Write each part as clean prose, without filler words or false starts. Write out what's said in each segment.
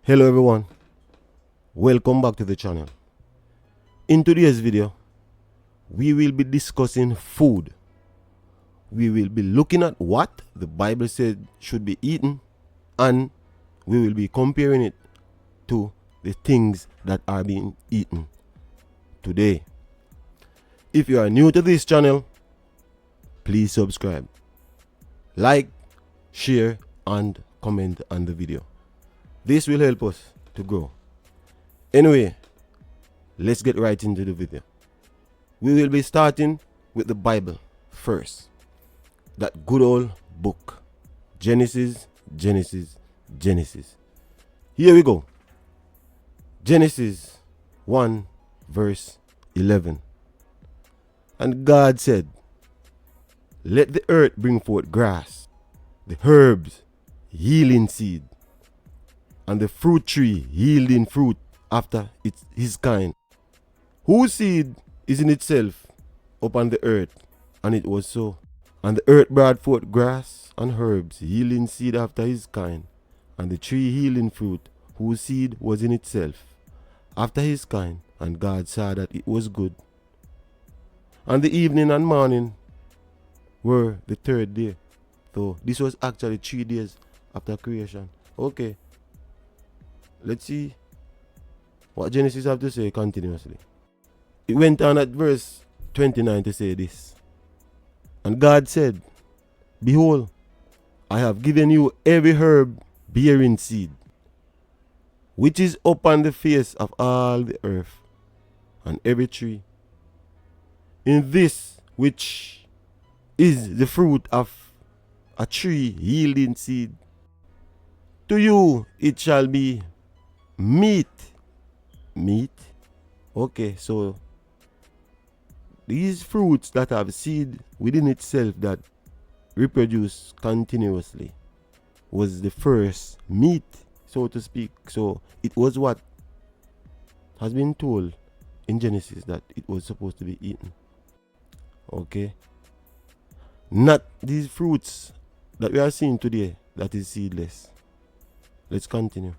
Hello everyone, welcome back to the channel. In today's video, we will be discussing food. We will be looking at what the Bible said should be eaten, and we will be comparing it to the things that are being eaten today. If you are new to this channel, please subscribe, like, share and comment on the video. This will help us to grow. Anyway, let's get right into the video. We will be starting with the Bible first. That good old book. Genesis. Here we go. Genesis 1 verse 11. And God said, let the earth bring forth grass, the herbs yielding seed, and the fruit tree yielding fruit after his kind, whose seed is in itself upon the earth. And it was so. And the earth brought forth grass and herbs yielding seed after his kind, and the tree yielding fruit, whose seed was in itself after his kind. And God saw that it was good. And the evening and morning were the third day. So this was actually 3 days after creation. Okay, let's see what Genesis have to say continuously. It went on at verse 29 to say this. And God said, behold, I have given you every herb bearing seed, which is upon the face of all the earth, and every tree, in this which is the fruit of a tree yielding seed. To you it shall be meat. Meat? Okay, so these fruits that have seed within itself that reproduce continuously was the first meat, so to speak. So it was what has been told in Genesis that it was supposed to be eaten. Okay, not these fruits that we are seeing today that is seedless. Let's continue.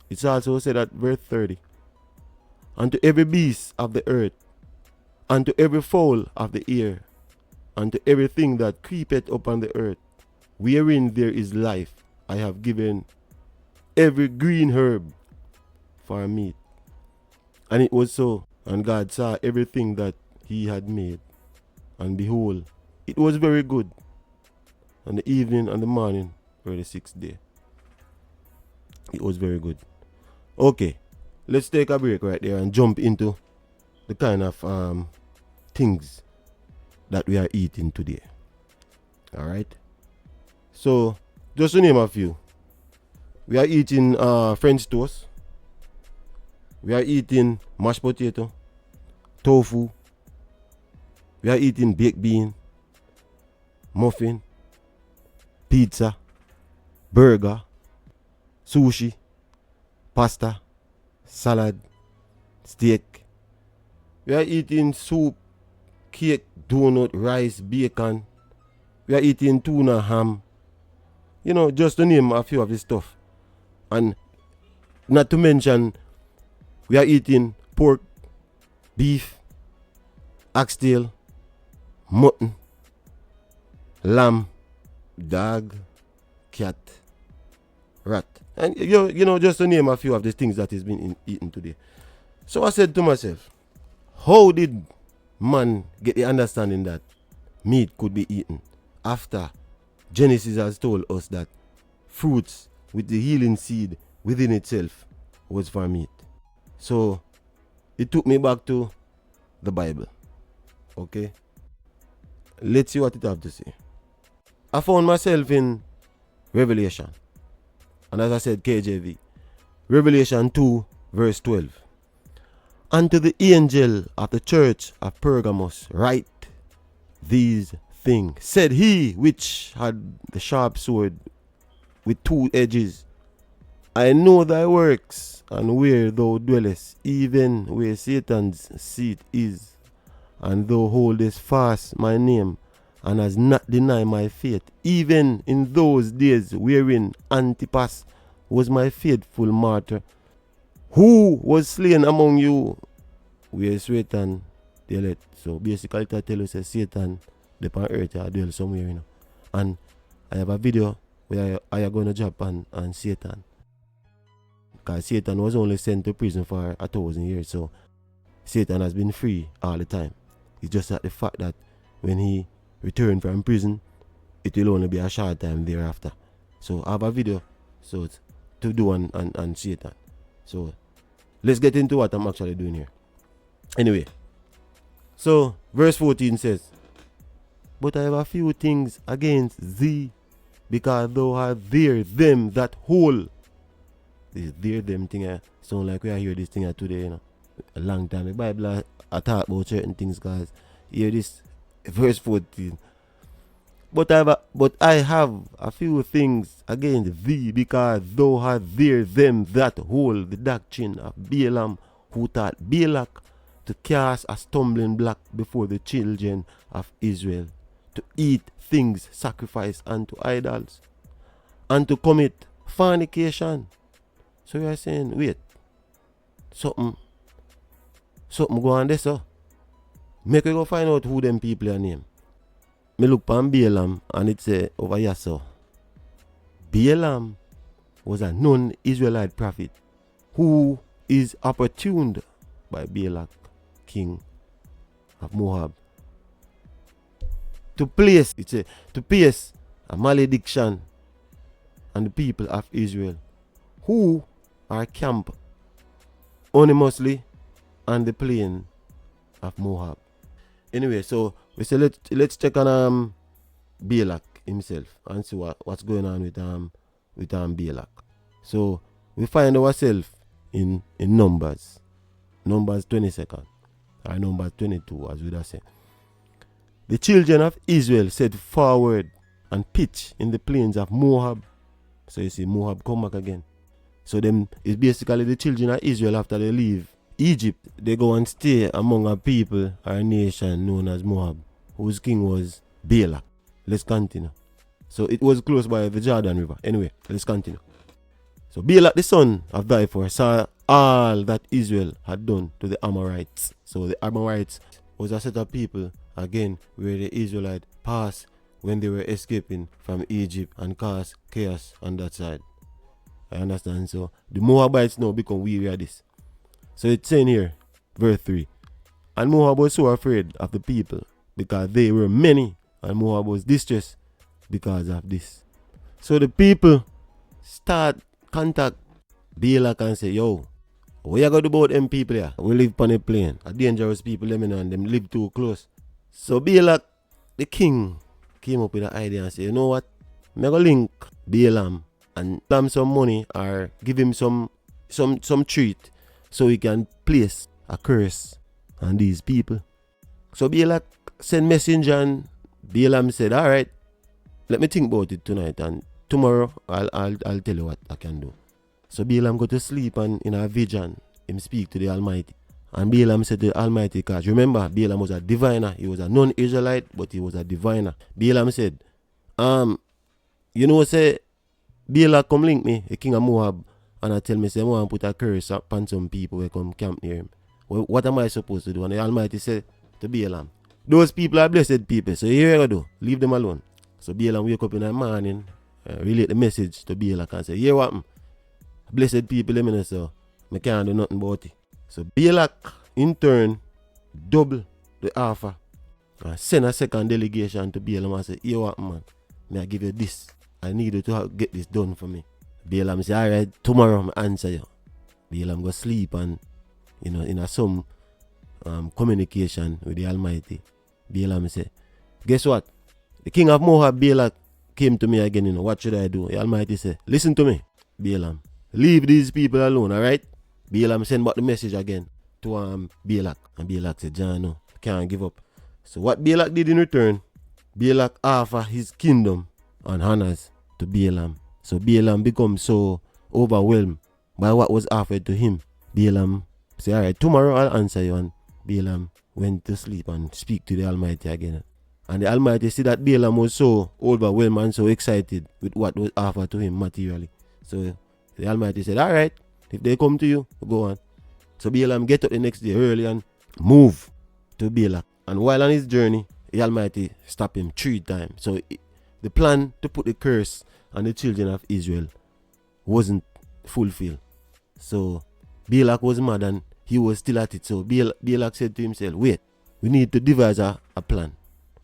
It's also said at verse 30, and to every beast of the earth, and to every fowl of the air, and to everything that creepeth upon the earth, wherein there is life, I have given every green herb for meat. And it was so. And God saw everything that he had made, and behold, it was very good. And the evening and the morning were the 6th day. It was very good. Okay, let's take a break right there and jump into the kind of things that we are eating today. Alright, so just to name a few, we are eating French toast, we are eating mashed potato, tofu, we are eating baked bean, muffin, pizza, burger, sushi, pasta, salad, steak. We are eating soup, cake, donut, rice, bacon. We are eating tuna, ham. You know, just to name a few of this stuff. And not to mention, we are eating pork, beef, oxtail, mutton, lamb, dog, cat, rat. And you know, just to name a few of the things that is being eaten today. So I said to myself, how did man get the understanding that meat could be eaten after Genesis has told us that fruits with the healing seed within itself was for meat? So it took me back to the Bible. Okay, let's see what it have to say. I found myself in Revelation, and as I said, KJV, Revelation 2 verse 12. Unto the angel of the church of Pergamos write these things, said he which had the sharp sword with 2 edges. I know thy works, and where thou dwellest, even where Satan's seat is, and thou holdest fast my name, and has not denied my faith, even in those days wherein Antipas was my faithful martyr, who was slain among you, where Satan dwelleth. So basically I tell you say Satan upon earth dwell somewhere, you know. And I have a video where I going to drop on Satan. Because Satan was only sent to prison for 1,000 years. So Satan has been free all the time. It's just that the fact that when he returned from prison, it will only be a short time thereafter. So I have a video to do on Satan. So let's get into what I'm actually doing here. Anyway, so verse 14 says, but I have a few things against thee, because thou art there them that hold. This there them thing sound like we are hear this thing today, you know. A long time. The Bible I talk about certain things, guys. Hear this verse 14. But I have a few things against thee, because thou art there them that hold the doctrine of Balaam, who taught Balak to cast a stumbling block before the children of Israel, to eat things sacrificed unto idols, and to commit fornication. So you are saying, wait, something go on there, so make we go find out who them people are named. Me look on Balaam and it say over here, so Balaam was a non-Israelite prophet who is opportuned by Balak, king of Moab, to place a malediction on the people of Israel, who are camped anonymously on the plain of Moab. Anyway, so we say let's check on Balak himself and see what's going on with Balak. So we find ourselves in Numbers 22nd or Numbers 22, as we would say. The children of Israel set forward and pitch in the plains of Moab. So you see Moab come back again. So them is basically the children of Israel after they leave Egypt. They go and stay among a people or a nation known as Moab, whose king was Balak. Let's continue. So it was close by the Jordan River. Anyway, let's continue. So Balak the son of Ziphor saw all that Israel had done to the Amorites. So the Amorites was a set of people, again, where the Israelites passed when they were escaping from Egypt and caused chaos on that side. I understand. So the Moabites now become weary of this. So it's saying here, verse 3. And Moab was so afraid of the people because they were many, and Moab was distressed because of this. So the people start contact Balak and say, yo, what you going to do about them people here? We live on a plain. A dangerous people, them and them live too close. So Balak, the king, came up with an idea and said, you know what? I'm going to link Balaam and give him some money or give him some treat so he can place a curse on these people. So Balak sent messenger and Balaam said, alright, let me think about it tonight and tomorrow I'll tell you what I can do. So Balaam go to sleep and in a vision, him speak to the Almighty. And Balaam said to the Almighty, because remember, Balaam was a diviner. He was a non-Israelite, but he was a diviner. Balaam said, you know, say, Balak come link me, the king of Moab, and I tell me, say, I want to put a curse upon some people who come camp near him. Well, what am I supposed to do? And the Almighty said to Balaam, those people are blessed people, so here you go, leave them alone. So Balaam wake up in the morning, relate the message to Balak and say, here what happened? Blessed people, let me know, so I can't do nothing about it. So Balak, in turn, double the offer and send a second delegation to Balaam and say, here what, man, may I give you this. I need you to get this done for me. Balaam say, alright, tomorrow I answer you. Balaam go sleep and, you know, in some communication with the Almighty. Balaam say, guess what? The king of Moab, Balak, came to me again, you know, what should I do? The Almighty say, listen to me, Balaam. Leave these people alone, alright? Balaam send back the message again to Balak. And Balak said, John, no, can't give up. So what Balak did in return, Balak offered his kingdom and honors to Balaam. So Balaam becomes so overwhelmed by what was offered to him. Balaam said, alright, tomorrow I'll answer you. And Balaam went to sleep and speak to the Almighty again. And the Almighty see that Balaam was so overwhelmed and so excited with what was offered to him materially. So The Almighty said, all right, if they come to you, go on. So Balaam get up the next day early and move to Balak. And while on his journey, the Almighty stopped him 3 times. So the plan to put the curse on the children of Israel wasn't fulfilled. So Balak was mad and he was still at it. So Balak said to himself, wait, we need to devise a plan.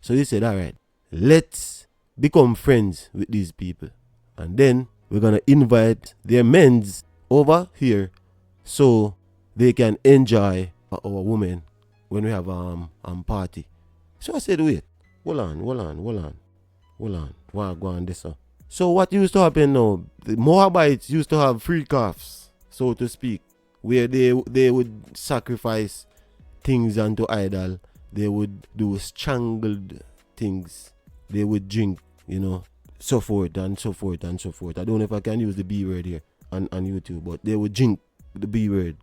So he said, all right, let's become friends with these people. And then we're going to invite their men over here so they can enjoy our women when we have a party. So I said, wait, hold on. Why go on this? So what used to happen now, the Moabites used to have free calves, so to speak, where they would sacrifice things unto idol. They would do strangled things. They would drink, so forth and so forth and so forth. I don't know if I can use the B word here on YouTube, but they would drink the B word,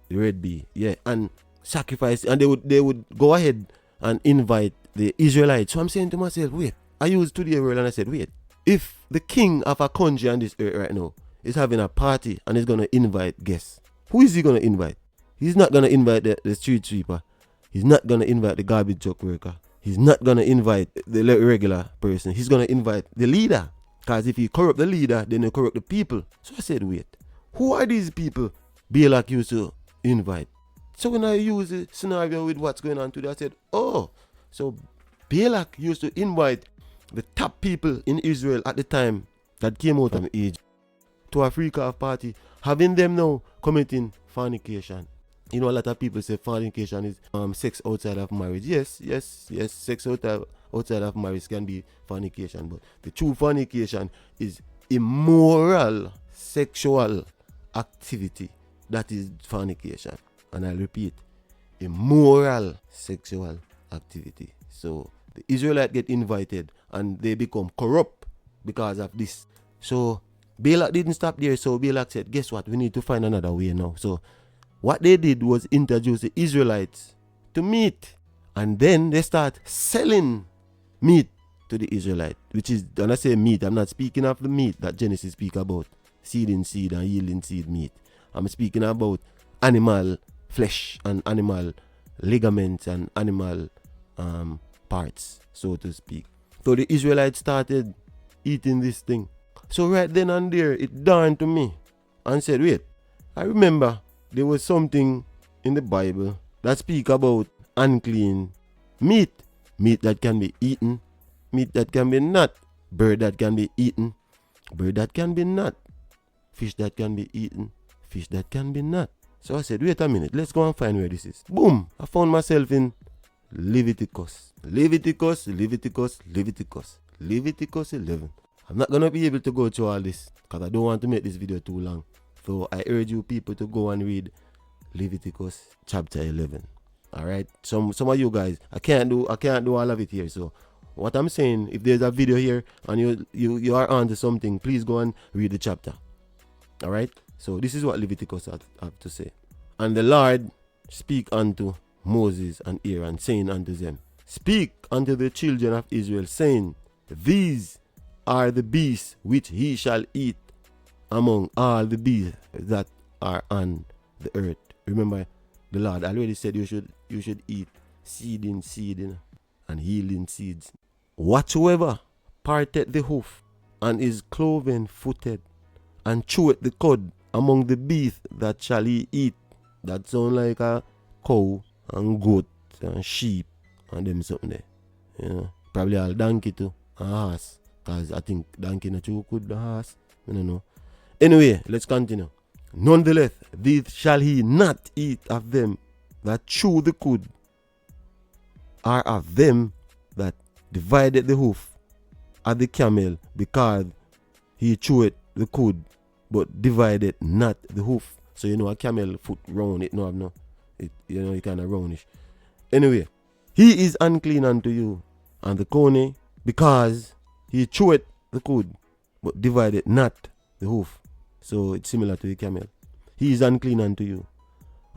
the red B, yeah, and sacrifice, and they would go ahead and invite the Israelites. So I'm saying to myself, wait, I used today word and I said, wait, if the king of a country on this earth right now is having a party and is going to invite guests, who is he going to invite? He's not going to invite the street sweeper. He's not going to invite the garbage truck worker. He's not going to invite the regular person. He's going to invite the leader. Because if he corrupt the leader, then he corrupt the people. So I said, wait, who are these people Balak used to invite? So when I use the scenario with what's going on today, I said, oh, so Balak used to invite the top people in Israel at the time that came out of Egypt to a free calf party, having them now committing fornication. A lot of people say fornication is sex outside of marriage. Yes, sex outside of marriage can be fornication, but the true fornication is immoral sexual activity. That is fornication. And I repeat, immoral sexual activity. So the Israelites get invited and they become corrupt because of this. So Balak didn't stop there. So Balak said, guess what? We need to find another way now. So what they did was introduce the Israelites to meat. And then they start selling meat to the Israelites. Which is, when I say meat, I'm not speaking of the meat that Genesis speak about. Seeding seed and yielding seed meat. I'm speaking about animal flesh and animal ligaments and animal parts, so to speak. So the Israelites started eating this thing. So right then and there, it dawned to me and said, wait, I remember there was something in the Bible that speak about unclean meat. Meat that can be eaten, meat that can be not, bird that can be eaten, bird that can be not, fish that can be eaten, fish that can be not. So I said, wait a minute, let's go and find where this is. Boom, I found myself in Leviticus 11. I'm not going to be able to go through all this because I don't want to make this video too long. So I urge you people to go and read Leviticus chapter 11. Alright, some of you guys, I can't do all of it here. So what I'm saying, if there's a video here and you are onto something, please go and read the chapter. Alright, so this is what Leviticus have to say. And the Lord speak unto Moses and Aaron, saying unto them, speak unto the children of Israel, saying, these are the beasts which he shall eat among all the beasts that are on the earth. Remember, the Lord already said you should eat seeding and healing seeds. Whatsoever parteth the hoof and is cloven footed and cheweth the cud among the beasts that shall he eat. That sound like a cow and goat and sheep and them something there. Probably all donkey too and horse. Because I think donkey not too good the horse. I don't know. Anyway, let's continue. Nonetheless, these shall he not eat of them that chew the cud, or of them that divided the hoof of the camel, because he chewed the cud, but divided not the hoof. So a camel foot round, it kind of roundish. Anyway, he is unclean unto you, and the coney, because he chewed the cud, but divided not the hoof. So it's similar to the camel. He is unclean unto you.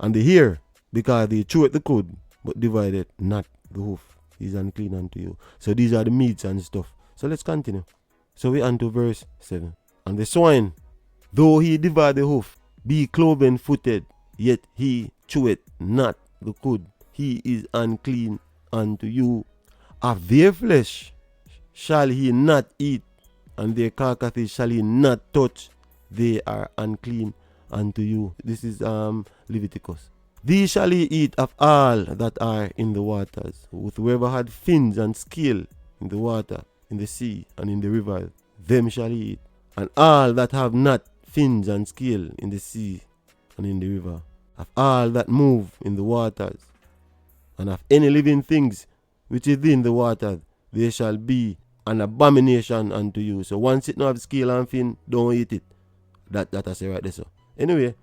And the hare, because he chewed the cud, but divided not the hoof. He is unclean unto you. So these are the meats and stuff. So let's continue. So we on to verse 7. And the swine Though he devour the hoof, be cloven footed, yet he cheweth not the cud. He is unclean unto you. Of their flesh shall he not eat, and their carcasses shall he not touch. They are unclean unto you. This is Leviticus. These shall he eat of all that are in the waters, whosoever had fins and scale in the water, in the sea, and in the river, them shall he eat. And all that have not fins and scale in the sea and in the river, of all that move in the waters, and of any living things which is in the waters, they shall be an abomination unto you. So once it not have scale and fin, don't eat it. That I say right there. So anyway,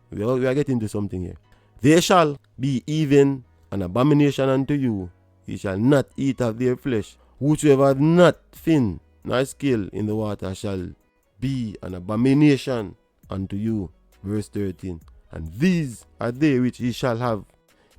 we are getting to something here. They shall be even an abomination unto you. Ye shall not eat of their flesh. Whosoever hath not fin nor scale in the water shall be an abomination unto you. Verse 13. And these are they which ye shall have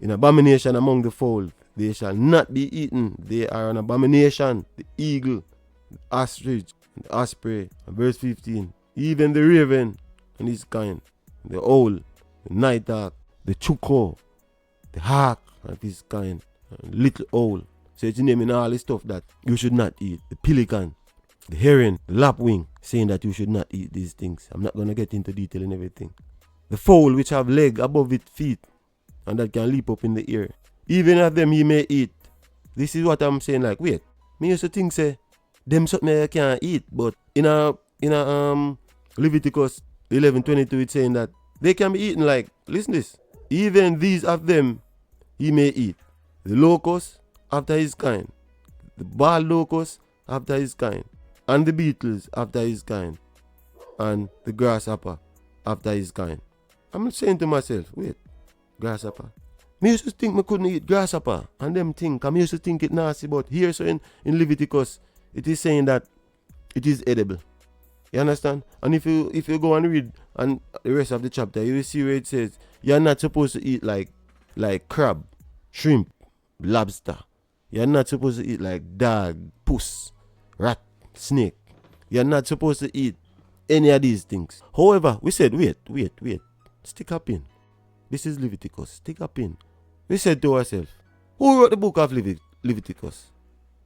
in abomination among the fold. They shall not be eaten. They are an abomination. The eagle, the ostrich, and the osprey. And verse 15. Even the raven and his kind, the owl, the night hawk, the chuko, the hawk and his kind, and little owl. So it's naming all the stuff that you should not eat. The pelican, the heron, the lapwing, saying that you should not eat these things. I'm not going to get into detail in everything. The fowl which have leg above its feet and that can leap up in the air. Even of them he may eat. This is what I'm saying, like, wait, me used to think say them something I can't eat, but in a Leviticus 11:22 it's saying that they can be eaten. Like, listen this. Even these of them he may eat. The locust after his kind, the bald locust after his kind, and the beetles after his kind, and the grasshopper after his kind. I'm saying to myself, wait, grasshopper. Me used to think me couldn't eat grasshopper and them think. I used to think it nasty, but here so in Leviticus it is saying that it is edible. You understand? And if you go and read and the rest of the chapter, you will see where it says you're not supposed to eat like crab, shrimp, lobster. You're not supposed to eat like dog, puss, rat, snake. You're not supposed to eat any of these things. However, we said, wait. Stick up in. This is Leviticus. Stick up in. We said to ourselves, who wrote the book of Leviticus?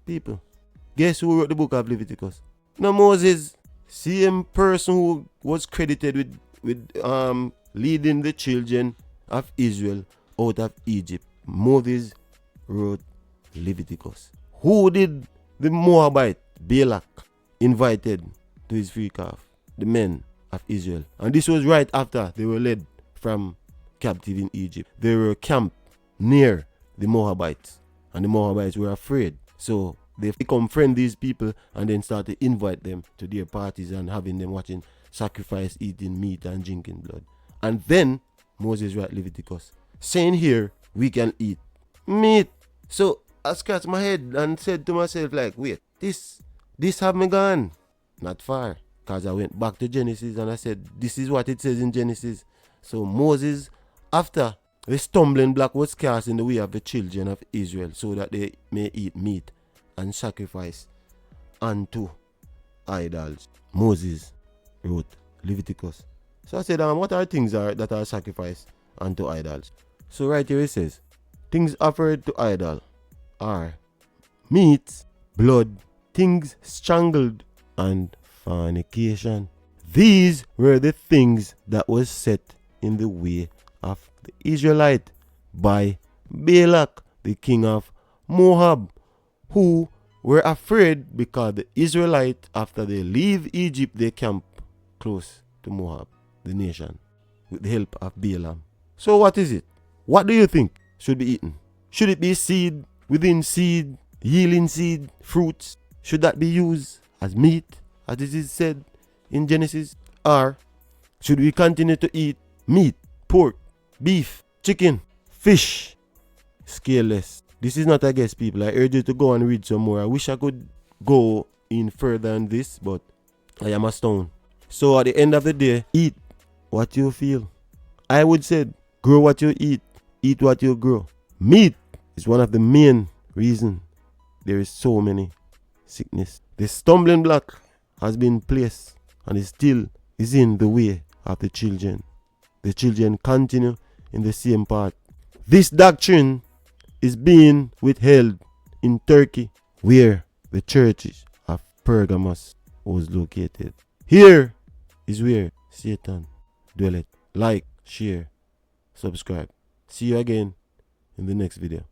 People. Guess who wrote the book of Leviticus? No, Moses. Same person who was credited with leading the children of Israel out of Egypt. Moses wrote Leviticus. Who did the Moabite Balak invited to his free calf? The men of Israel. And this was right after they were led from captive in Egypt. They were camped near the Moabites, and the Moabites were afraid. So they become friend these people and then start to invite them to their parties and having them watching sacrifice, eating meat and drinking blood. And then Moses wrote Leviticus, saying here we can eat meat. So I scratched my head and said to myself, like, wait, this have me gone? Not far. Because I went back to Genesis and I said, this is what it says in Genesis. So Moses, after the stumbling block was cast in the way of the children of Israel, so that they may eat meat and sacrifice unto idols, Moses wrote Leviticus. So I said, what are things that are sacrificed unto idols? So right here it says, things offered to idol are meat, blood, things strangled, and fornication. These were the things that was set in the way of the Israelite by Balak, the king of Moab, who were afraid because the Israelites, after they leave Egypt, they camp close to Moab, the nation, with the help of Balaam. So what is it? What do you think should be eaten? Should it be seed, within seed, yielding seed, fruits? Should that be used as meat, as it is said in Genesis? Or should we continue to eat meat, pork, beef, chicken, fish, scaleless? This is not a guess, people. I urge you to go and read some more. I wish I could go in further on this, but I am a stone. So at the end of the day, eat what you feel. I would say, grow what you eat what you grow. Meat is one of the main reasons there is so many sickness. The stumbling block has been placed and is still is in the way of the children. The children continue in the same path. This doctrine is being withheld in Turkey, where the church of Pergamos was located. Here is where Satan dwelleth. Like, share, subscribe. See you again in the next video.